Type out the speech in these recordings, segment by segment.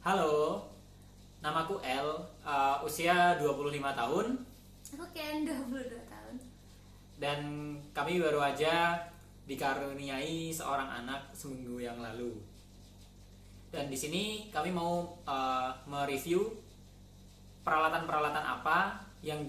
Halo, namaku El, usia 25 tahun Aku Ken, 22 tahun. dan kami baru aja dikaruniai seorang anak seminggu yang lalu. Dan di sini kami mau mereview peralatan-peralatan apa yang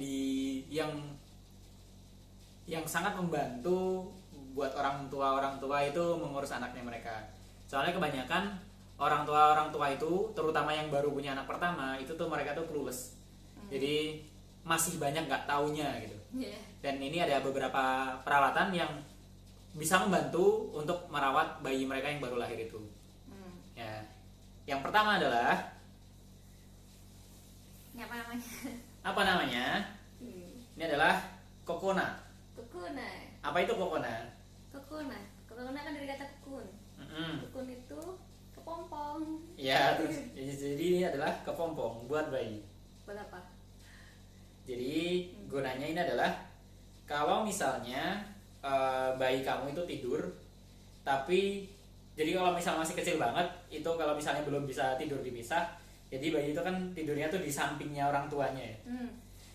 sangat membantu buat orang tua itu mengurus anaknya mereka. Soalnya kebanyakan orang tua itu, terutama yang baru punya anak pertama, itu tuh mereka tuh clueless. Jadi masih banyak nggak taunya gitu. Yeah. Dan ini ada beberapa peralatan yang bisa membantu untuk merawat bayi mereka yang baru lahir itu. Ya, yang pertama adalah Ini apa namanya? apa namanya? Ini adalah kokona. Kukuna. Apa itu kokona? Kukuna. Kukuna kan dari kata kukun. Kukun itu kepompong. Ya, jadi ini adalah kepompong buat bayi. Buat apa? Jadi gunanya ini adalah kalau misalnya bayi kamu itu tidur, tapi jadi kalau misalnya masih kecil banget, itu kalau misalnya belum bisa tidur dipisah, jadi bayi itu kan tidurnya tuh di sampingnya orang tuanya ya.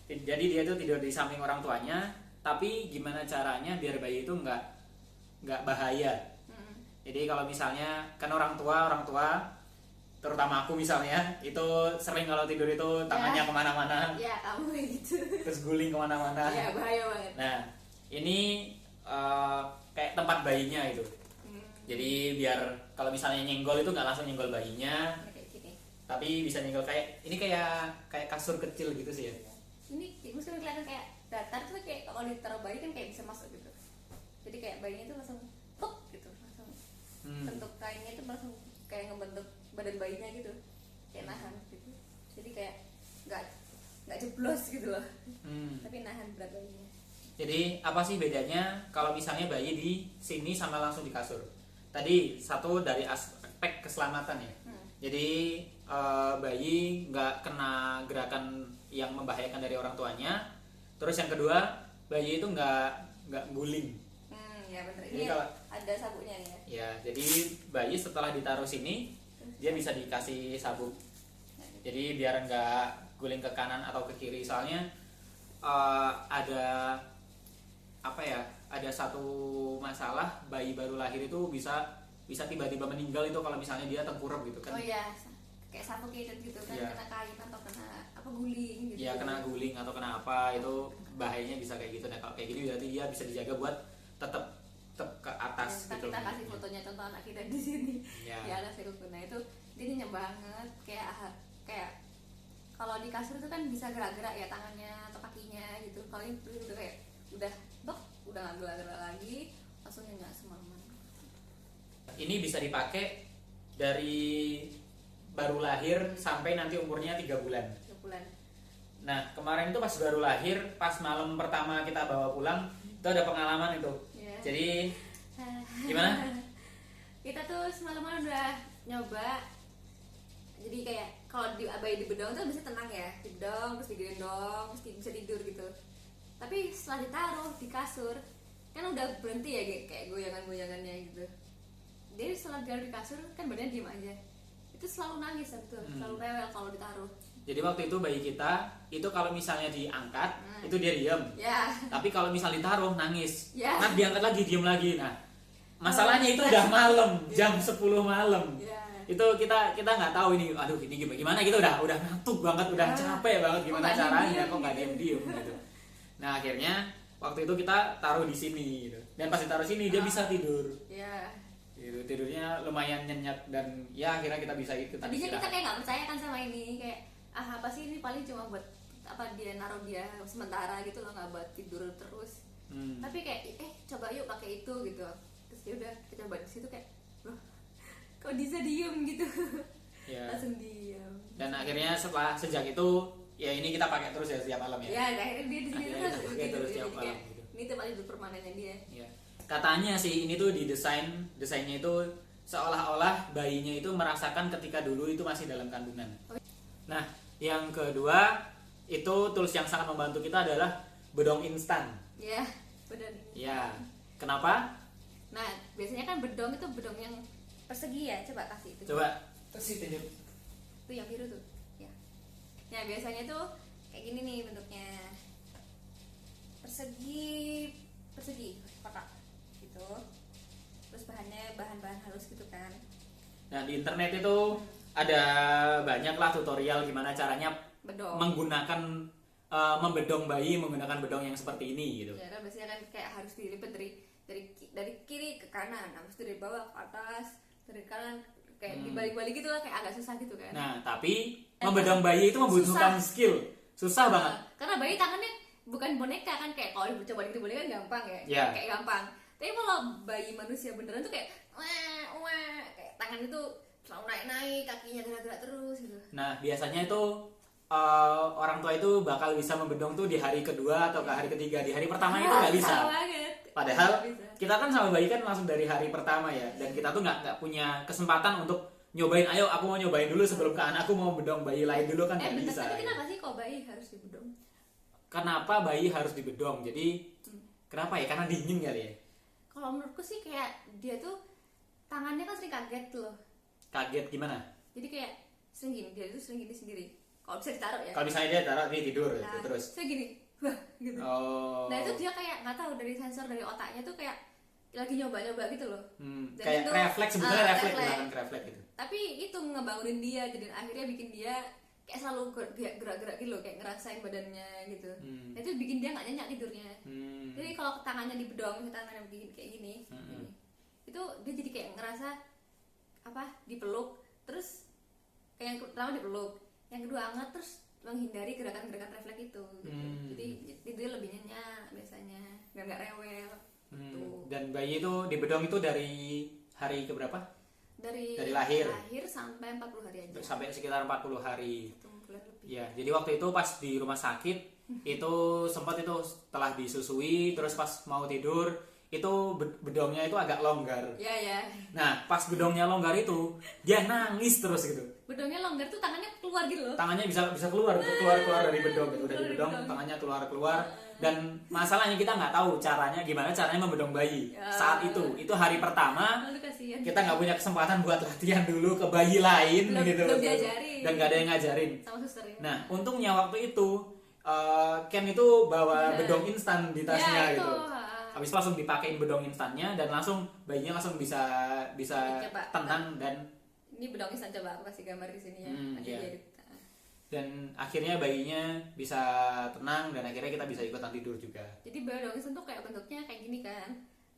Jadi dia tuh tidur di samping orang tuanya, tapi gimana caranya biar bayi itu nggak bahaya. Jadi kalau misalnya kan orang tua terutama aku misalnya itu sering kalau tidur itu tangannya kemana-mana, Ya, kamu kayak gitu. terus guling kemana-mana. Ya, bahaya banget. Nah ini kayak tempat bayinya itu. Jadi biar kalau misalnya nyenggol itu nggak langsung nyenggol bayinya, Ini kayak gini. tapi bisa nyenggol kayak kasur kecil gitu sih ya. Ini mungkin kelihatan kayak datar tuh, kayak kalau ditaruh bayi kan kayak bisa masuk gitu. Jadi kayak bayinya itu langsung puk gitu, langsung bentuk kainnya itu langsung kayak ngebentuk badan bayinya gitu, kayak nahan gitu. Jadi kayak nggak jeblos gitu loh, tapi nahan berat bayinya. Jadi apa sih bedanya kalau misalnya bayi di sini sama langsung di kasur? Tadi satu dari aspek keselamatan ya. Jadi bayi nggak kena gerakan yang membahayakan dari orang tuanya. Terus yang kedua, bayi itu nggak guling. Ya bener. Jadi Ini kalau ada sabuknya nih ya. ya, jadi bayi setelah ditaruh sini dia bisa dikasih sabuk. Jadi biar nggak guling ke kanan atau ke kiri. Soalnya ada apa ya? Ada satu masalah bayi baru lahir itu bisa tiba-tiba meninggal itu kalau misalnya dia tengkurap gitu kan. Oh iya, kayak suffocated gitu kan, Iya. kena kain atau kena apa guling gitu. Ya kena guling atau kena apa itu bahayanya bisa kayak gitu. Nah kalau kayak gitu berarti dia bisa dijaga buat tetap ke atas Ntar gitu. kita kasih fotonya contoh anak kita di sini. Ya. Di atas Kukuna itu dia nyenyak banget, kayak kalau di kasur itu kan bisa gerak-gerak ya tangannya atau kakinya gitu. Kalau ini udah kayak udah nggak gerak-gerak lagi, langsung nyenyak semalaman. Ini bisa dipakai dari baru lahir sampai nanti umurnya 3 bulan. 3 bulan. Nah kemarin itu pas baru lahir, pas malam pertama kita bawa pulang, itu ada pengalaman itu. Ya. Jadi gimana? Kita tuh semalaman udah nyoba. Jadi kayak kalau bayi di bedong tuh bisa tenang ya, di bedong terus digendong terus bisa tidur gitu. Tapi setelah ditaruh di kasur kan udah berhenti ya kayak goyangan-goyangannya gitu. Jadi setelah ditaruh di kasur kan badannya diem aja. Itu selalu nangis tuh, selalu rewel kalau ditaruh. Jadi waktu itu bayi kita itu kalau misalnya diangkat itu dia diem. Ya. Tapi kalau misalnya ditaruh nangis. Ya. Nah diangkat lagi diem lagi. Nah masalahnya itu udah malam, jam 10 malam. Ya. Itu kita nggak tahu ini, aduh ini gimana gitu, udah ngantuk banget, udah capek banget, gimana caranya kok nggak diem gitu. Nah akhirnya waktu itu kita taruh di sini gitu. Dan pas ditaruh sini dia bisa tidur Ya. gitu, tidurnya lumayan nyenyak dan ya akhirnya kita bisa ikutan Tadinya kita istirahat. kayak nggak percaya kan sama ini, kayak apa sih ini paling cuma buat apa dia naruh dia sementara gitu loh, nggak buat tidur terus. Tapi kayak coba yuk pakai itu gitu. Terus ya udah kita coba di situ kayak loh, kok bisa diem gitu. Ya. Langsung diem. Dan akhirnya sejak itu ya ini kita pakai terus ya setiap malam ya. Ya akhirnya dia di sini Akhirnya kita pakai terus gitu. tiap Jadi malam kayak, gitu. ini tempat hidup permanennya dia. Ya. Katanya sih ini tuh desainnya itu seolah-olah bayinya itu merasakan ketika dulu itu masih dalam kandungan. Nah, yang kedua itu tools yang sangat membantu kita adalah bedong instan. Ya, benar. Ya, kenapa? Nah, biasanya kan bedong itu bedong yang persegi ya, coba kasih itu. Coba kasih tunjuk. Itu yang biru tuh. Ya. Nah, biasanya tuh kayak gini nih bentuknya. Persegi kotak gitu. Terus bahannya bahan-bahan halus gitu kan. Nah, di internet itu ada banyak lah tutorial gimana caranya Bedong. menggunakan membedong bayi menggunakan bedong yang seperti ini gitu. Ya kan biasanya kan kayak harus dilipat dari kiri ke kanan, habis itu dari bawah ke atas, dari kanan kayak dibalik-balik gitu lah, kayak agak susah gitu kan. Nah, tapi membedong bayi itu membutuhkan skill. Susah banget. Karena bayi tangannya bukan boneka kan, kayak kalau coba gitu boneka kan gampang ya. Yeah. Kayak gampang. Tapi kalau bayi manusia beneran tuh kayak wah, kayak tangan itu selalu naik-naik, kakinya gerak-gerak terus gitu. Nah, biasanya itu orang tua itu bakal bisa membedong tuh di hari kedua atau ke hari ketiga. Di hari pertama itu nggak bisa. Banget. Padahal Nggak bisa. kita kan sama bayi kan langsung dari hari pertama ya, dan kita tuh nggak punya kesempatan untuk nyobain. Ayo, aku mau nyobain dulu sebelum ke anakku mau bedong bayi lain dulu kan nggak bentar, bisa. tapi kenapa sih kok bayi harus dibedong? Kenapa bayi harus dibedong? Jadi kenapa ya? Karena dingin kali ya. Kalau menurutku sih kayak dia tuh tangannya kan sering kaget tuh loh. Kaget gimana? Jadi kayak sering gini, dia tuh sering gini sendiri. Kalau bisa ditaruh ya. Kalau misalnya dia taruh nih tidur gitu, Nah, terus. saya gini, wah gitu. Oh. Nah itu dia kayak nggak tahu dari sensor dari otaknya tuh kayak lagi nyoba-nyoba gitu loh. Dan Kayak itu, refleks sebetulnya refleks refleks. bukan refleks gitu. Tapi itu ngebangunin dia, jadi akhirnya bikin dia kayak selalu gerak-gerak gitu loh, kayak ngerasain badannya gitu. Nah, itu bikin dia nggak nyenyak tidurnya. Jadi kalau tangannya dibedong, tangannya begini kayak gini, gini, itu dia jadi kayak ngerasa apa dipeluk, terus kayak yang pertama dipeluk, yang kedua hangat, terus menghindari gerakan-gerakan refleks itu gitu. Jadi dia lebih nyenyak biasanya, nggak rewel. Tuh. Dan bayi itu dibedong itu dari hari keberapa? Dari lahir sampai 40 hari aja. Sampai sekitar 40 hari. 1 bulan lebih. Ya, jadi waktu itu pas di rumah sakit itu sempat itu setelah disusui, terus pas mau tidur itu bedongnya itu agak longgar. Ya. Nah, pas bedongnya longgar itu dia nangis terus gitu. Bedongnya longgar tuh tangannya keluar gitu loh. Tangannya bisa keluar dari bedong gitu. Dari bedong tangannya keluar. Dan masalahnya kita nggak tahu gimana caranya membedong bayi saat itu. Itu hari pertama. Lalu kasihan. Kita nggak punya kesempatan buat latihan dulu ke bayi lain gitu. Belum diajarin. Dan nggak ada yang ngajarin. Sama susternya. Nah, untungnya waktu itu Ken itu bawa bedong instan di tasnya itu. gitu. Habis itu langsung dipakein bedong instannya dan langsung bayinya langsung bisa Coba. tenang dan Ini bedong instan, coba aku kasih gambar di sini ya. Nanti iya. diedit. Dan akhirnya bayinya bisa tenang dan akhirnya kita bisa ikutan tidur juga. Jadi bedong instan tuh kayak bentuknya kayak gini kan.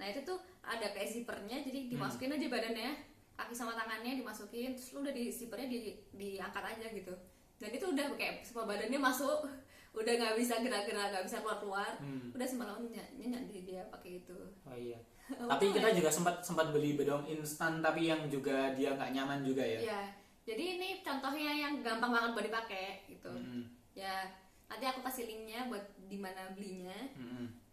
Nah itu tuh ada kayak zippernya, jadi dimasukin aja badannya, kaki sama tangannya dimasukin, terus lu udah di zippernya diangkat aja gitu. Dan itu udah kayak semua badannya masuk, udah nggak bisa gerak-gerak, nggak bisa keluar-keluar, udah semalam nyenyak dia pakai itu. Oh iya. Tapi kita juga sempat beli bedong instan tapi yang juga dia nggak nyaman juga ya. Iya. Jadi ini contohnya yang gampang banget buat dipakai gitu. Ya nanti aku kasih linknya buat di mana belinya.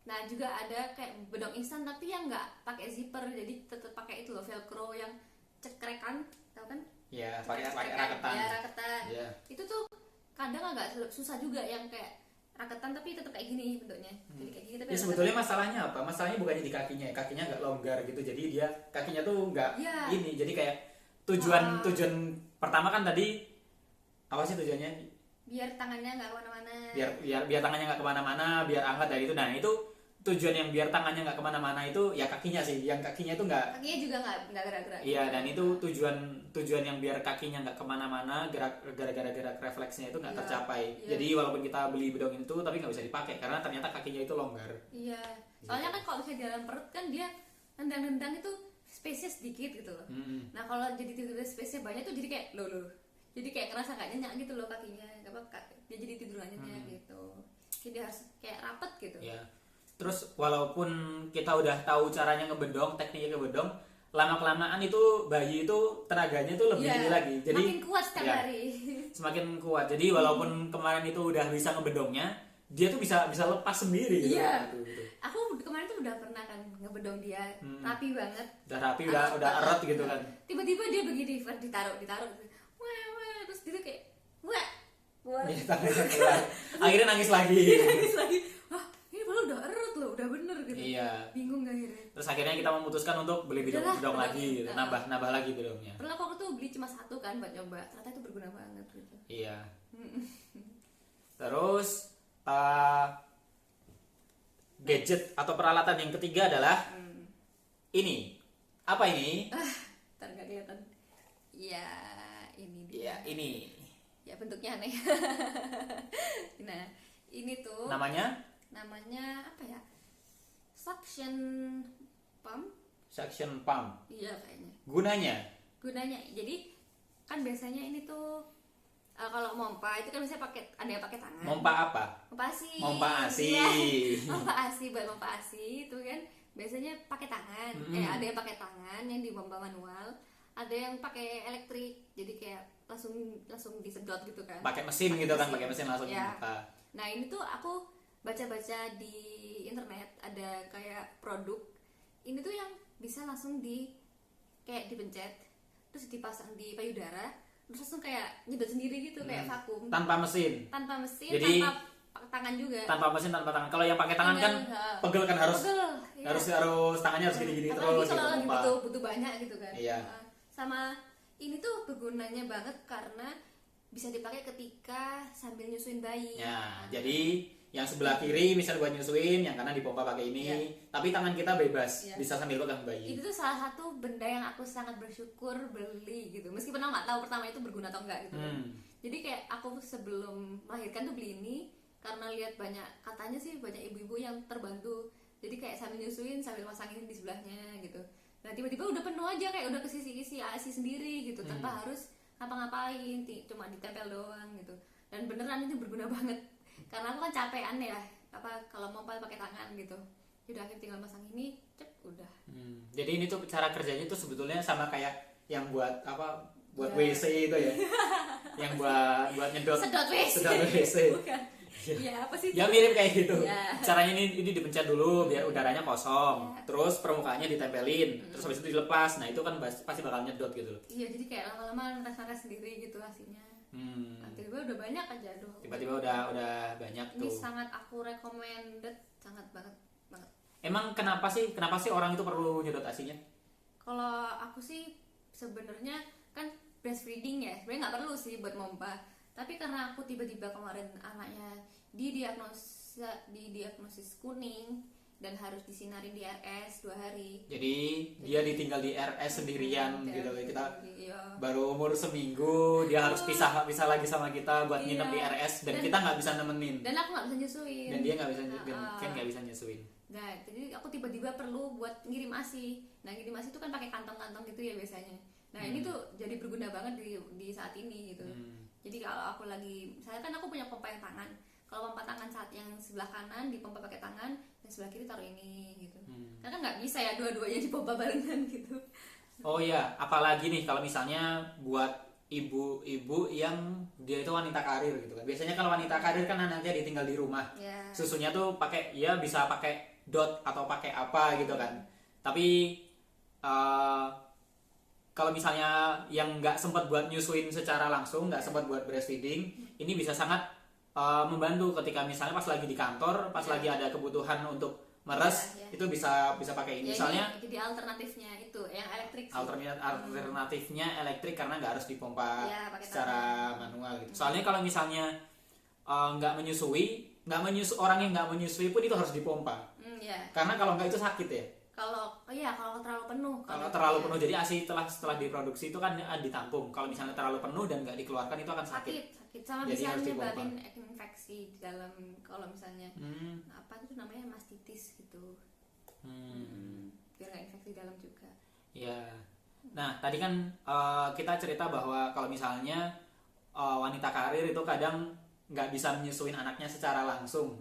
Nah juga ada kayak bedong instan tapi yang nggak pakai zipper, jadi tetap pakai itu loh, velcro yang cekrekan, tahu kan? Ya, pakai raketan. Ya raketan. Ya. Itu tuh kadang agak susah juga yang kayak raketan tapi tetap kayak gini bentuknya. Jadi kayak gini tapi Ya, sebetulnya masalahnya apa? Masalahnya bukannya di kakinya agak longgar gitu. Jadi dia kakinya tuh nggak ini. Jadi kayak tujuan pertama kan tadi apa sih tujuannya? Biar tangannya nggak kemana-mana. Biar tangannya nggak kemana-mana, biar angkat dari itu. Nah itu tujuan yang biar tangannya nggak kemana-mana itu ya kakinya sih. Yang kakinya itu nggak. Kakinya juga nggak gerak-gerak. Iya, dan itu tujuan yang biar kakinya nggak kemana-mana, gara-gara gerak refleksnya itu nggak tercapai. Jadi walaupun kita beli bedong itu tapi nggak bisa dipakai karena ternyata kakinya itu longgar. Iya. Soalnya kan kalau misalnya di dalam perut kan dia nendang-nendang itu space-nya sedikit gitu loh. Nah kalau jadi tidur space-nya banyak tuh jadi kayak loh. Jadi kayak ngerasa nggak nyenyak gitu loh kakinya. Dia jadi tidur nggak nyenyak gitu. Jadi dia harus kayak rapet gitu. Iya. Terus walaupun kita udah tahu caranya ngebedong, tekniknya ngebedong, lama-kelamaan itu bayi itu tenaganya tuh lebih ini lagi. Jadi makin kuat setiap hari. Semakin kuat. Jadi walaupun kemarin itu udah bisa ngebedongnya, dia tuh bisa lepas sendiri gitu. Iya. Gitu. Aku kemarin tuh udah pernah kan ngebedong dia, rapi banget. Udah rapi, udah erat gitu kan. Tiba-tiba dia begini, ditaruh. Wah, terus dia kayak wah. Ya, tangannya keluar. Akhirnya nangis lagi. Wah, ini padahal udah erat loh, udah bener gitu. Iya, Iya. Bingung gak akhirnya. Terus akhirnya kita memutuskan untuk beli Udahlah, bidong lagi, gitu. gitu. nambah lagi bidongnya. Pernah aku tuh beli cuma satu kan buat nyoba, ternyata itu berguna banget gitu. Iya. Terus gadget atau peralatan yang ketiga adalah ini. Apa ini? Ntar gak kelihatan. Ya ini dia. Iya, ini. Ya bentuknya aneh. Nah ini tuh Namanya apa ya, suction pump. suction pump. Iya kayaknya. Gunanya Jadi kan biasanya ini tuh kalau mompa itu kan biasanya ada yang pakai tangan. mompa apa? Mompa ASI. Mompa ASI. Iya. Mompa ASI, buat mompa ASI itu kan biasanya pakai tangan. Ada yang pakai tangan yang dipompa manual, ada yang pakai elektrik. Jadi kayak langsung disedot gitu kan. Pakai mesin gitu kan, pakai mesin langsung ya. buka. Nah, ini tuh aku baca-baca di internet ada kayak produk ini tuh yang bisa langsung kayak dipencet terus dipasang di payudara terus langsung kayak nyedot sendiri gitu kayak vakum Tanpa mesin. Jadi, tanpa tangan juga. Tanpa mesin, tanpa tangan. Kalau yang pakai tangan kan pegel kan, harus iya. harus tangannya harus gini-gini Apalagi terus kalau lagi pompa. butuh banyak gitu kan. Iya. Sama ini tuh bergunanya banget karena bisa dipakai ketika sambil nyusuin bayi. Ya, jadi yang sebelah kiri misal buat nyusuin, yang kanan dipompa pakai ini, Iya. tapi tangan kita bebas, Iya. bisa sambil pegang bayi. Itu tuh salah satu benda yang aku sangat bersyukur beli gitu. Meskipun aku nggak tahu pertama itu berguna atau enggak gitu. Jadi kayak aku sebelum melahirkan tuh beli ini karena lihat katanya sih banyak ibu-ibu yang terbantu. Jadi kayak sambil nyusuin sambil masangin di sebelahnya gitu. Nah tiba-tiba udah penuh aja, kayak udah kisi-kisi ASI sendiri gitu tanpa harus ngapa-ngapain, cuma ditempel doang gitu. Dan beneran itu berguna banget. Karena aku kan capean ya, kalau mau pakai tangan gitu. Udah akhirnya tinggal masang ini, cep udah. Jadi ini tuh cara kerjanya tuh sebetulnya sama kayak yang buat buat Ya. WC itu ya. Yang buat nyedot Sedot WC. sedot WC. Bukan. Ya apa sih? Ya mirip kayak gitu. Ya. Caranya ini dipencet dulu biar udaranya kosong. Ya. Terus permukaannya ditempelin. Terus habis itu dilepas. Nah, itu kan pasti bakal nyedot gitu loh. Iya, jadi kayak lama-lama netes-netes sendiri gitu hasilnya. Nah, tiba-tiba udah banyak aja doh. Tiba-tiba udah banyak Ini tuh. sangat aku recommended, sangat banget. Emang kenapa sih orang itu perlu nyedot asinya? Kalau aku sih sebenarnya kan breastfeeding ya, sebenarnya nggak perlu sih buat mompa. Tapi karena aku tiba-tiba kemarin anaknya didiagnosis kuning dan harus disinarin di RS 2 hari. Jadi dia ditinggal di RS sendirian gitu. Kita Iya. baru umur seminggu, dia harus pisah lagi sama kita buat Iya. nginep di RS dan kita nggak bisa nemenin. Dan aku nggak bisa nyusuin. Dan dia nggak bisa Nah, nggak bisa nyusuin. Nah, jadi aku tiba-tiba perlu buat ngirim ASI. Nah, ngirim ASI itu kan pakai kantong-kantong gitu ya biasanya. Nah, ini tuh jadi berguna banget di saat ini gitu. Jadi kalau aku misalnya kan aku punya pompa yang tangan. Kalau pompa tangan saat yang sebelah kanan dipompa pakai tangan, dan sebelah kiri taruh ini gitu. Karena kan nggak bisa ya dua-duanya dipompa barengan gitu. Oh iya, apalagi nih kalau misalnya buat ibu-ibu yang dia itu wanita karir gitu kan. Biasanya kalau wanita karir kan anaknya ditinggal di rumah. Ya. Susunya tuh bisa pakai dot atau pakai apa gitu kan. Tapi kalau misalnya yang nggak sempat buat nyusuin secara langsung, nggak sempat buat breastfeeding, ini bisa sangat membantu ketika misalnya pas lagi di kantor, pas lagi ada kebutuhan untuk meres, Ya. itu bisa pakai ini. Ya, Misalnya ini jadi alternatifnya itu yang elektrik sih. alternatifnya elektrik karena nggak harus dipompa Ya, pakai secara manual gitu. Soalnya kalau misalnya nggak menyusui, orang yang nggak menyusui pun itu harus dipompa. Ya. Karena kalau nggak itu sakit ya. Kalau terlalu penuh. Kalau terlalu penuh, jadi ASI setelah diproduksi itu kan ditampung. Kalau misalnya terlalu penuh dan nggak dikeluarkan itu akan sakit. sakit sama Jadi bisa harus dipompa. menyebabkan infeksi di dalam kalau misalnya apa itu namanya mastitis gitu. Biar nggak infeksi di dalam juga. Ya. Nah, tadi kan kita cerita bahwa kalau misalnya wanita karir itu kadang nggak bisa menyusuin anaknya secara langsung.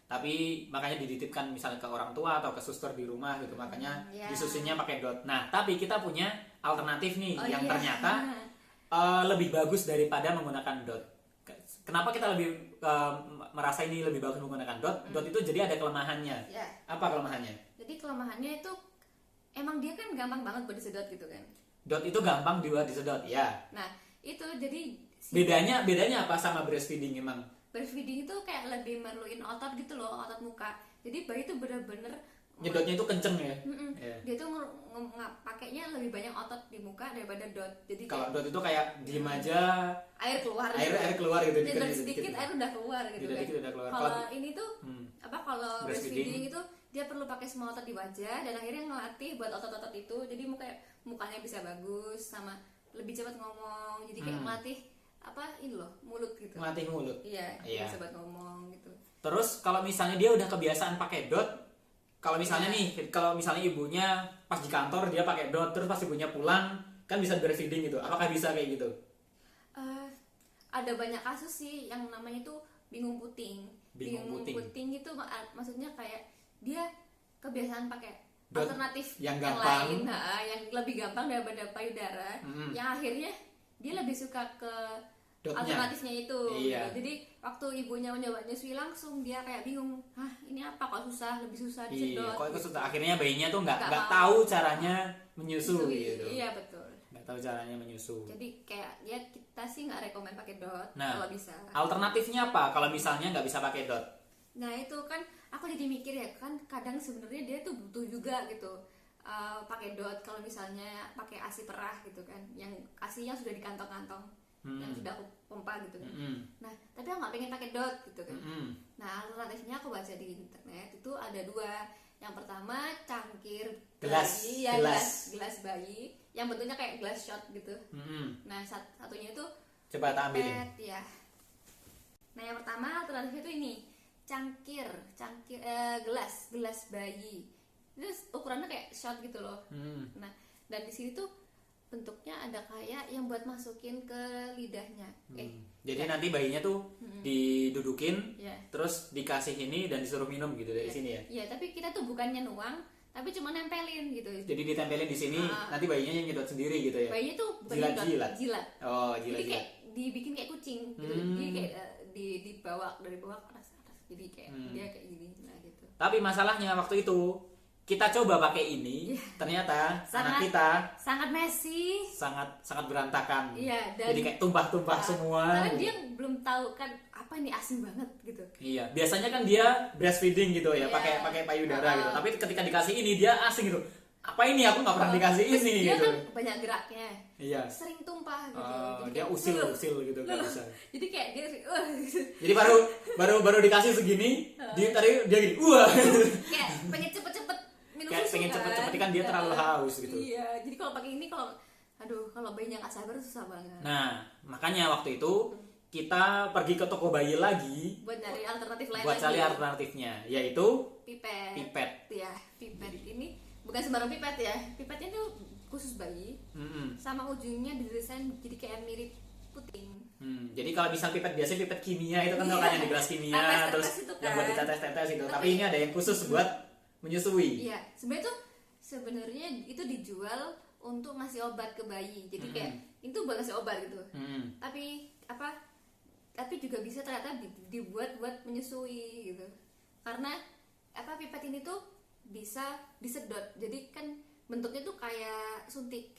Tapi makanya dititipkan misalnya ke orang tua atau ke suster di rumah gitu, makanya disusuinnya pakai dot. Nah, tapi kita punya alternatif nih yang ternyata lebih bagus daripada menggunakan dot. Kenapa kita lebih merasa ini lebih bagus menggunakan dot? Dot itu jadi ada kelemahannya. Ya. Apa kelemahannya? Jadi kelemahannya itu emang dia kan gampang banget buat disedot gitu kan. Dot itu gampang dibuat disedot, ya. Nah, itu jadi Bedanya apa sama breastfeeding emang? breastfeeding itu kayak lebih merluin otot gitu loh, otot muka. Jadi bayi itu bener-bener Nyedotnya itu kenceng ya. Iya. Dia tuh pakainya lebih banyak otot di muka daripada dot. Jadi Kalau dot itu kayak diem aja, air keluar air keluar gitu. nyedot sedikit air udah keluar gitu kan. Dikit udah keluar. Kalau ini tuh kalau Breastfeeding. breastfeeding itu dia perlu pakai semua otot di wajah dan akhirnya ngelatih buat otot-otot itu, jadi mukanya bisa bagus sama lebih cepat ngomong, jadi kayak melatih ini loh mulut gitu. Melatih mulut. Iya. Iya. Bisa buat ngomong gitu. Terus kalau misalnya dia udah kebiasaan pakai dot, kalau misalnya kalau misalnya ibunya pas di kantor dia pakai dot, terus pas ibunya pulang kan bisa breastfeeding gitu. Apakah bisa kayak gitu? Ada banyak kasus sih yang namanya tuh bingung puting. Bingung puting. Itu maksudnya kayak dia kebiasaan pakai Dot alternatif yang yang gampang. lain, yang lebih gampang daripada payudara, yang akhirnya dia lebih suka ke Dotnya. alternatifnya itu. Iya. Gitu. Jadi waktu ibunya mencoba nyusui langsung dia kayak bingung, ini apa kok susah, lebih susah Iya, disedot. kok itu akhirnya bayinya tuh nggak Nggak mau. tahu caranya menyusui gitu. Iya betul. Nggak tahu caranya menyusui. Jadi kayak ya kita sih nggak rekomen pakai dot Nah, kalau bisa. Alternatifnya apa kalau misalnya nggak bisa pakai dot? Nah itu kan aku jadi mikir ya kan kadang sebenarnya dia tuh butuh juga gitu pakai dot kalau misalnya pakai ASI perah gitu kan, yang ASInya sudah di kantong-kantong yang sudah aku pompa gitu kan. Nah tapi aku nggak pengen pakai dot gitu kan. Nah alternatifnya aku baca di internet itu ada dua. Yang pertama cangkir Gelas, bayi, ya gelas. gelas bayi yang bentuknya kayak gelas shot gitu. Nah satunya itu Coba tak ambilin. pet ya. Nah yang pertama alternatifnya itu ini cangkir gelas bayi. Terus ukurannya kayak shot gitu loh. Nah dan di sini tuh bentuknya ada kayak yang buat masukin ke lidahnya. Jadi nanti bayinya tuh didudukin, Ya. terus dikasih ini dan disuruh minum gitu dari sini ya. Iya tapi kita tuh bukannya nuang, tapi cuma nempelin gitu. Jadi ditempelin di sini, nanti bayinya yang nyedot sendiri gitu ya. Bayinya tuh bukan Jilat-jilat. jilat. Oh, Jadi jilat-jilat. kayak dibikin kayak kucing gitu. Jadi kayak dibawa dari bawah ke atas. Jadi kayak dia kayak gini nah gitu. Tapi masalahnya waktu itu kita coba pakai ini, ternyata anak kita sangat messy. sangat berantakan. Iya, dan jadi kayak tumpah-tumpah semua. Karena dia belum tahu kan apa ini asin banget gitu. Iya, biasanya kan dia breastfeeding gitu ya, Iya. pakai payudara gitu. Tapi ketika dikasih ini dia asing gitu. Apa ini? Aku nggak pernah dikasih Terus ini dia gitu. kan banyak geraknya. Iya. Sering tumpah gitu. Jadi Dia kayak, usil gitu nggak bisa. Jadi kayak dia gitu. Jadi baru dikasih segini, dia tadi dia gini, wah. Kayak pengen cepet-cepet minum Kayak susu pengen kan. cepet-cepet kan dia terlalu haus gitu. Iya, jadi kalau pakai ini kalau bayinya nggak sabar susah banget. Nah, makanya waktu itu kita pergi ke toko bayi lagi Buat nyari alternatif lain buat lagi. cari alternatifnya, yaitu Pipet. pipet. Ya, pipet ini bukan sembarang pipet ya. Pipetnya tuh khusus bayi. Sama ujungnya didesain jadi kayak mirip puting. Jadi kalau misal pipet biasa pipet kimia itu kan kalau kayak di gelas kimia Tetes-tetes terus itu yang kan. buat ditetes-tetes itu. Tapi ini ada yang khusus buat menyusui. Iya, sebenarnya itu dijual untuk ngasih obat ke bayi. Jadi kayak itu buat ngasih obat gitu. Tapi juga bisa ternyata dibuat buat menyusui gitu. Karena pipet ini tuh bisa disedot. Jadi kan bentuknya tuh kayak suntik.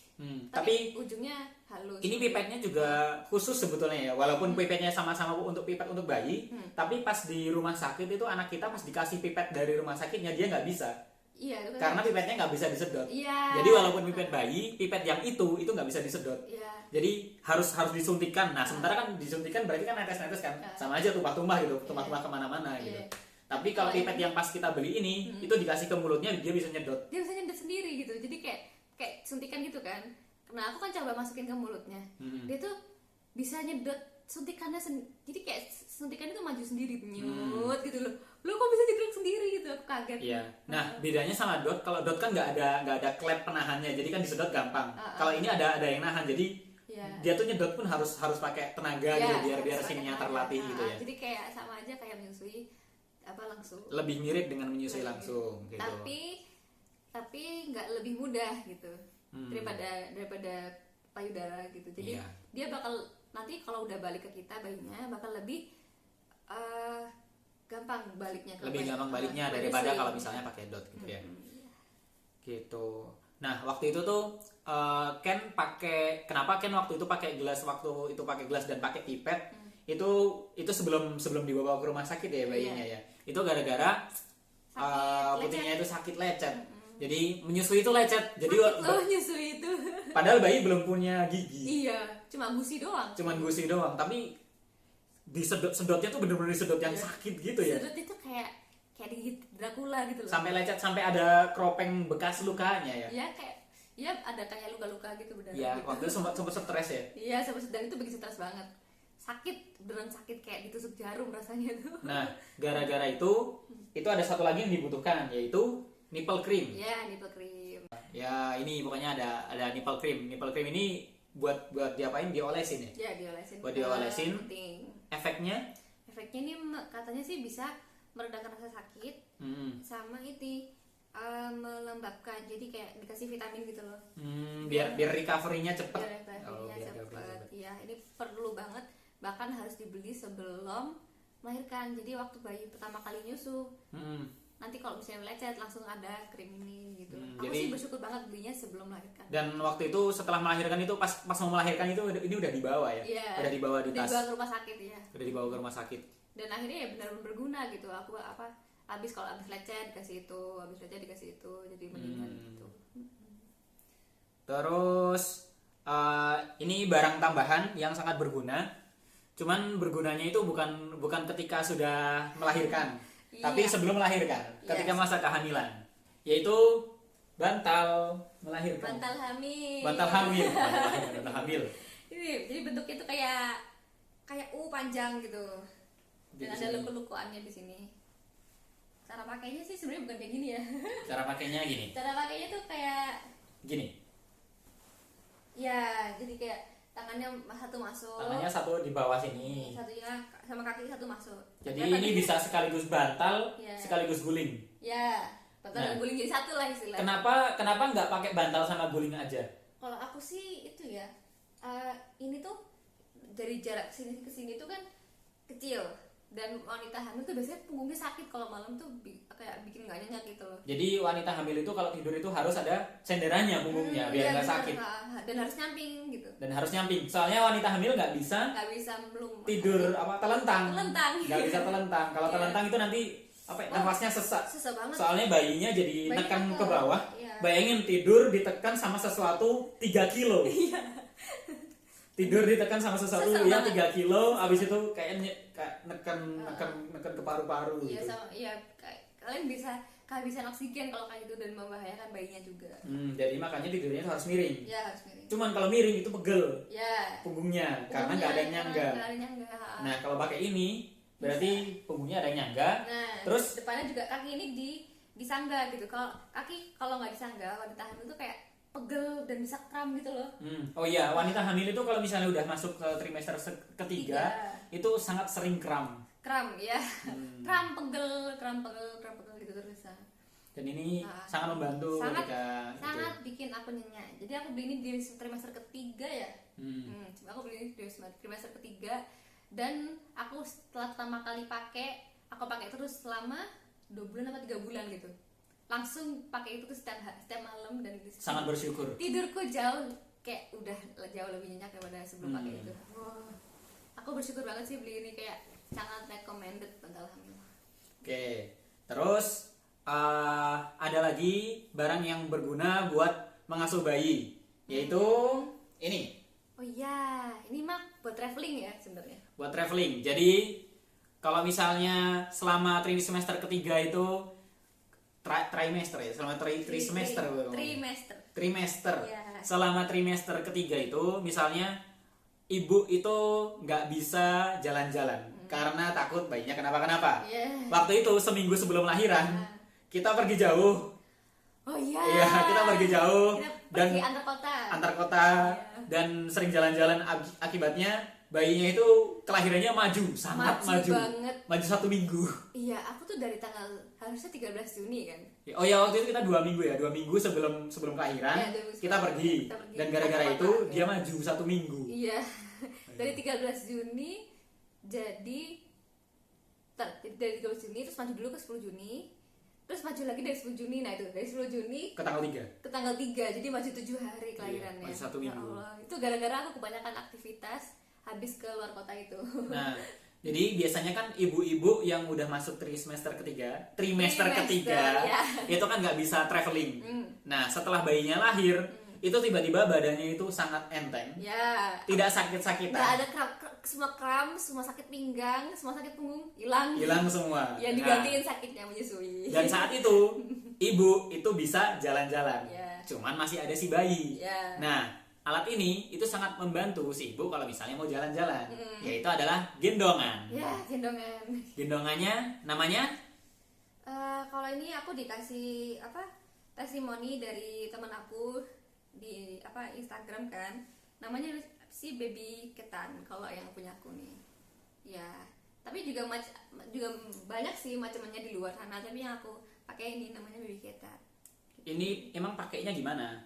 Tapi ujungnya halus. ini pipetnya juga khusus sebetulnya ya. Walaupun pipetnya sama-sama untuk pipet untuk bayi, tapi pas di rumah sakit itu anak kita pas dikasih pipet dari rumah sakitnya dia nggak bisa. Iya, itu kan. Karena pipetnya nggak bisa disedot. Iya. Jadi walaupun pipet bayi, pipet yang itu nggak bisa disedot. Iya. Jadi harus disuntikan. Nah sementara kan disuntikan berarti kan netes-netes kan, sama aja tumpah-tumpah gitu, tumpah-tumpah kemana-mana gitu. Iya. Tapi kalau pipet yang pas kita beli ini, itu dikasih ke mulutnya dia bisa nyedot. Dia bisa nyedot sendiri gitu. Jadi kayak suntikan gitu kan. Nah aku kan coba masukin ke mulutnya. Dia tuh bisa nyedot suntikannya jadi kayak suntikannya tuh maju sendiri nyut gitu loh. Lo kok bisa nyedot sendiri gitu, aku kaget. Iya. Nah bedanya sama dot, kalau dot kan nggak ada klep penahannya, jadi kan disedot gampang. Kalau ini ada yang nahan, jadi dia tuh nyedot pun harus pakai tenaga gitu biar sininya terlatih gitu ya. Jadi kayak sama aja kayak menyusui langsung. Lebih mirip dengan menyusui langsung gitu. Tapi nggak lebih mudah gitu daripada payudara gitu. Jadi dia bakal nanti kalau udah balik ke kita bayinya bakal lebih gampang baliknya. Lebih gampang baliknya daripada kalau misalnya pakai dot gitu ya. Gitu. Nah waktu itu tuh kenapa Ken waktu itu pakai gelas dan pakai pipet itu sebelum dibawa ke rumah sakit ya bayinya ya. Itu gara-gara putihnya itu sakit lecet. Jadi menyusui itu lecet. Jadi nyusui itu. padahal bayi belum punya gigi. Iya, cuma gusi doang. Cuman gusi doang, tapi disedot-sedotnya tuh bener-bener disedot yang sakit gitu ya. Sedot itu kayak digigit Dracula gitu loh. Sampai lecet, sampai ada kropeng bekas lukanya ya. Ya kayak ya ada kayak luka-luka gitu benar. Iya, waktu itu sempat stres ya. Iya, dan itu bikin stres banget. Sakit, beneran sakit kayak ditusuk jarum rasanya tuh. Nah, gara-gara itu ada satu lagi yang dibutuhkan, yaitu nipple cream. Ya, nipple cream. Ya, ini pokoknya ada nipple cream. Nipple cream ini buat diapain? Diolesin ya? Ya, diolesin. Buat diolesin. Penting. Efeknya? Efeknya ini katanya sih bisa meredakan rasa sakit, sama itu melembabkan. Jadi kayak dikasih vitamin gitu loh. Biar recovery-nya cepet. Biar recovery-nya cepet. Iya, ini perlu banget. Bahkan harus dibeli sebelum melahirkan. Jadi waktu bayi pertama kali nyusu, nanti kalau misalnya lecet langsung ada krim ini gitu. Aku jadi, sih bersyukur banget belinya sebelum melahirkan. Dan waktu itu setelah melahirkan itu pas mau melahirkan itu ini udah dibawa ya? Iya, udah dibawa di tas. Dibawa ke rumah sakit ya. Udah dibawa ke rumah sakit. Dan akhirnya ya benar-benar berguna gitu. Aku habis lecet dikasih itu, habis lecet dikasih itu, jadi mendingan gitu. Terus ini barang tambahan yang sangat berguna. Cuman bergunanya itu bukan ketika sudah melahirkan, tapi sebelum melahirkan, ketika masa kehamilan, yaitu bantal melahirkan. Bantal hamil. Bantal hamil. Ini jadi bentuknya itu kayak panjang gitu. Dan ada luku-lukuannya di sini. Cara pakainya sih sebenarnya bukan kayak gini ya. Cara pakainya gini. Cara pakainya tuh kayak gini. Ya, jadi kayak tangannya satu masuk. Tangannya satu di bawah sini. Satunya sama kaki satu masuk. Jadi ini bisa sekaligus bantal, sekaligus guling. Ya, bantal dan guling jadi satu lah istilahnya. Kenapa nggak pakai bantal sama guling aja? Kalau aku sih itu ya, ini tuh dari jarak sini ke sini tuh kan kecil. Dan wanita hamil tuh biasanya punggungnya sakit kalau malam tuh kayak bikin nggak nyenyak gitu loh. Jadi wanita hamil itu kalau tidur itu harus ada senderannya punggungnya biar nggak sakit. Dan harus nyamping gitu. Dan harus nyamping. Soalnya wanita hamil nggak bisa belum tidur telentang. Nggak bisa telentang. Kalau telentang itu nanti nafasnya sesak. Susah banget. Soalnya bayinya jadi tekan ke bawah. Bayangin tidur ditekan sama sesuatu 3 kilo. Tidur ditekan sama sesuatu ya 3 kilo, abis itu kayak neken ke paru-paru gitu. Iya, kalian bisa kehabisan oksigen kalau kayak gitu dan membahayakan bayinya juga. Jadi makanya tidurnya harus miring. Ya, harus miring. Cuman kalau miring itu pegel. Ya. Punggungnya karena nggak ada yang nyangga. Nah, kalau pakai ini berarti punggungnya ada yang nyangga. Nah, terus depannya juga kaki ini disangga gitu. Kalau nggak disangga, wanita hamil tuh kayak pegel dan bisa kram gitu loh. Oh iya, wanita hamil itu kalau misalnya udah masuk ke trimester ketiga itu sangat sering kram ya. Kram pegel gitu terus. Dan ini sangat membantu sangat bikin aku nyenyak. Jadi aku beli ini di trimester ketiga ya. Aku beli ini di trimester ketiga dan aku setelah pertama kali pakai, aku pakai terus selama 2 bulan atau 3 bulan gitu. Langsung pakai itu setiap malam dan itu sangat bersyukur. Tidurku jauh lebih nyenyak daripada sebelum pakai itu. Aku bersyukur banget sih beli ini, kayak sangat recommended bantal hamil. Oke, terus ada lagi barang yang berguna buat mengasuh bayi, yaitu ini. Oh iya, ini mah buat traveling ya sebenarnya. Buat traveling. Jadi kalau misalnya selama trimester ketiga itu trimester ya, selama trimester. Yeah. Selama trimester ketiga itu misalnya ibu itu nggak bisa jalan-jalan karena takut bayinya kenapa-kenapa. Yeah. Waktu itu seminggu sebelum lahiran kita pergi jauh. Oh iya. Iya, kita pergi jauh dan antar kota dan sering jalan-jalan, akibatnya bayinya itu kelahirannya sangat maju banget. Maju 1 minggu. Iya, aku tuh dari tanggal harusnya 13 Juni kan. Oh ya, waktu itu kita 2 minggu ya, 2 minggu sebelum kelahiran ya, kita pergi. Dan gara-gara itu dia maju 1 minggu. Iya. Dari 13 Juni jadi dari 13 Juni terus maju dulu ke 10 Juni. Terus maju lagi dari 10 Juni. Nah itu dari 10 Juni ke tanggal 3. Jadi maju 7 hari kelahirannya. Maju 1 minggu. Ya Allah. Itu gara-gara aku kebanyakan aktivitas habis ke luar kota itu. Nah, Jadi biasanya kan ibu-ibu yang udah masuk trimester ketiga ya. itu kan nggak bisa traveling. Nah setelah bayinya lahir itu tiba-tiba badannya itu sangat enteng, Ya. tidak sakit-sakitan, Nggak ada kram, semua sakit pinggang, semua sakit punggung hilang. hilang semua. Ya digantiin sakitnya menyusui. Dan saat itu ibu itu bisa jalan-jalan, Ya. cuman masih ada si bayi. Ya. Nah alat ini itu sangat membantu si ibu kalau misalnya mau jalan-jalan, yaitu adalah gendongan. Ya, gendongan. Gendongannya namanya Kalau ini aku dikasih testimoni dari teman aku di Instagram kan, namanya si baby ketan kalau yang punya aku nih. Ya, tapi juga juga banyak sih macam-macamnya di luar sana, tapi yang aku pakai ini namanya baby ketan. ini emang pakainya gimana?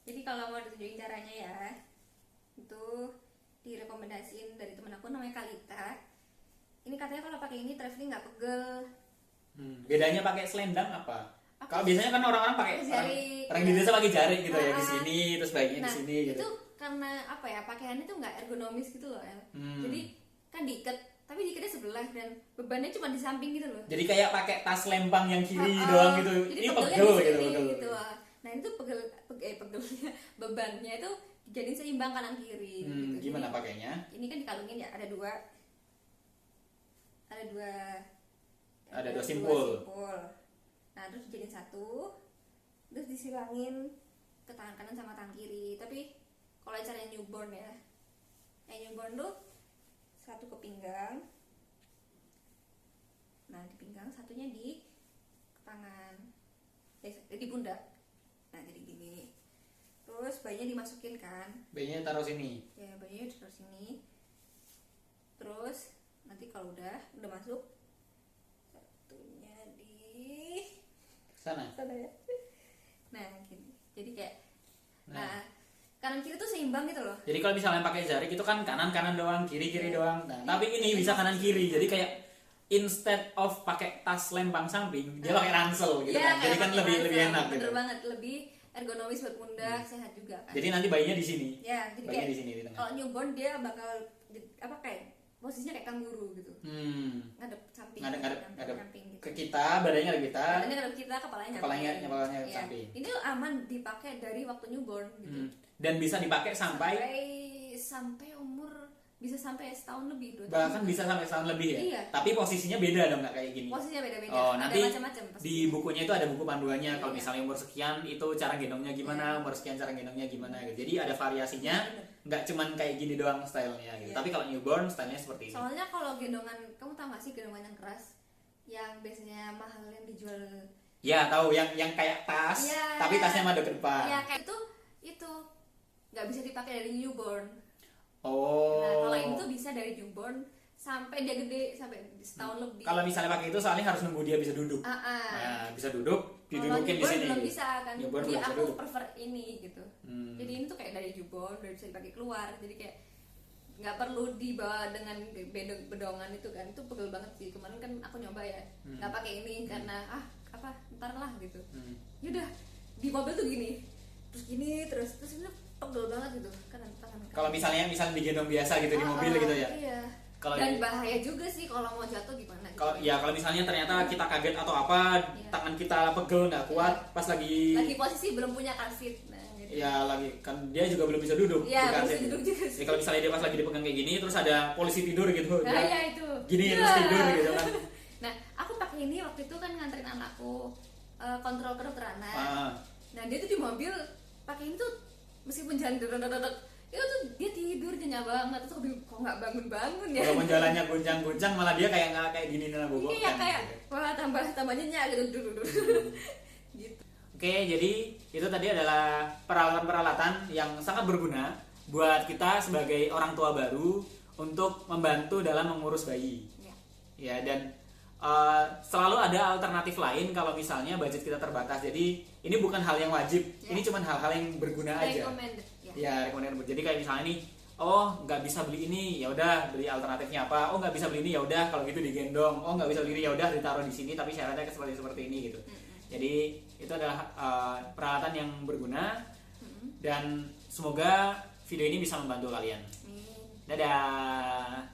Jadi kalau mau ditunjukin caranya ya, itu direkomendasiin dari teman aku namanya Kalita. Ini katanya kalau pakai ini traveling nggak pegel. Bedanya pakai selendang apa? Kalau biasanya kan orang-orang pakai jari. orang di desa pakai jari gitu ya, di Ah. sini terus bayinya di sini gitu. Itu karena pakaiannya tuh nggak ergonomis gitu loh El. Jadi kan diikat, tapi diikatnya sebelah dan bebannya cuma di samping gitu loh. Jadi kayak pakai tas lempang yang kiri doang gitu. Jadi Ini pegelnya pegel di gitu, sini pegel. Nah itu pegelnya bebannya itu jadi seimbang kanan kiri. Gitu. Gimana Jadi, pakainya? ini kan dikalungin ya, ada dua simpul. Nah terus dijadiin satu, terus disilangin ke tangan kanan sama tangan kiri. Tapi kalau caranya newborn ya, newborn tuh satu ke pinggang, nah di pinggang, satunya di tangan, di pundak. Nah jadi gini, terus bayinya dimasukin kan, Bayinya taruh sini. ya bayinya ditaruh sini, terus nanti kalau udah masuk, satunya di Sana. sana ya. Nah gini, jadi kayak nah kanan kiri tuh seimbang gitu loh. Jadi kalau misalnya pakai jari itu kan kanan doang, kiri doang. Nah, tapi ini bisa kanan kiri. Jadi kayak instead of pakai tas lempang samping, dia pakai ransel gitu kan. Jadi kan lebih enak gitu. Bener banget, lebih ergonomis buat pundak, sehat juga kan. Jadi nanti bayinya di sini. Ya, jadi Bayinya kayak di sini di tengah. kalau newborn dia bakal kayak posisinya kayak kanguru gitu. Ngadep samping. Ngadep samping gitu. ke kita, badannya ke kita. Badannya ngadep kita, kepalanya Kepalanya Ya. samping. Ini tuh aman dipakai dari waktu newborn gitu. Dan bisa dipakai sampai umur bisa sampai setahun lebih, 2 tahun. bahkan bisa sampai setahun lebih ya. Iya. Tapi posisinya beda dong, nggak kayak gini. Posisinya beda-beda. Oh, Ada nanti macam-macam pasti. di bukunya itu ada buku panduannya. Kalau Iya. misalnya umur sekian itu cara gendongnya gimana, umur sekian cara gendongnya gimana gitu. Jadi ada variasinya, nggak cuman kayak gini doang stylenya gitu. Iya. Tapi kalau newborn stylenya seperti ini. Soalnya kalau gendongan, kamu tahu nggak sih gendongan yang keras, yang biasanya mahal yang dijual? Ya tahu yang kayak tas, Iya. tapi tasnya madep ke depan. Ya kayak itu nggak bisa dipakai dari newborn. Oh. Nah kalau ini tuh bisa dari newborn sampai dia gede, sampai setahun lebih. Kalau misalnya pakai itu soalnya harus nunggu dia bisa duduk. Nah, bisa duduk, didudukin di newborn sini. belum bisa kan. Newborn Jadi belum bisa aku duduk. prefer ini gitu. Jadi ini tuh kayak dari newborn, udah bisa dipakai keluar. Jadi kayak nggak perlu dibawa dengan bedongan itu kan, itu pegel banget sih. Kemarin kan aku nyoba ya, nggak pakai ini karena ntar lah gitu. Yaudah di mobil tuh gini, terus ini pegel banget gitu kan tangan. Kalau misalnya digendong biasa gitu di mobil gitu ya. Iya. Kalau Dan bahaya juga sih kalau mau jatuh gimana gitu. Kalau misalnya ternyata kita kaget atau apa, Iya. tangan kita pegel nggak kuat, pas lagi posisi belum punya car seat. Nah, gitu. ya lagi kan dia juga belum bisa duduk. Iya, di belum karset bisa gitu. duduk juga sih. Ya, kalau misalnya dia pas lagi dipegang kayak gini, terus ada polisi tidur gitu, Nah, dia ya itu. gini Iya. terus tidur gitu kan. Nah, aku pakai ini waktu itu kan nganterin anakku kontrol kedokteran. Ah. Nah, dia tuh di mobil pakai ini tuh meskipun jalan itu tuh dia tidur nyenyak banget, terus aku kok nggak bangun ya. Walaupun jalannya goncang-goncang, malah dia kayak nggak kayak gini nih bobok. Iya kayak wah tambah nyenyak gitu. Gitu. Oke, jadi itu tadi adalah peralatan-peralatan yang sangat berguna buat kita sebagai orang tua baru untuk membantu dalam mengurus bayi. Ya. Ya, dan selalu ada alternatif lain kalau misalnya budget kita terbatas. Jadi ini bukan hal yang wajib, ini cuma hal-hal yang berguna aja. Recommended. Ya, recommended. Jadi kayak misalnya nih, oh nggak bisa beli ini, ya udah beli alternatifnya apa? Oh nggak bisa beli ini, ya udah kalau gitu digendong. Oh nggak bisa beli ini, ya udah ditaruh di sini, tapi syaratnya seperti ini gitu. Jadi itu adalah peralatan yang berguna dan semoga video ini bisa membantu kalian. Dadah.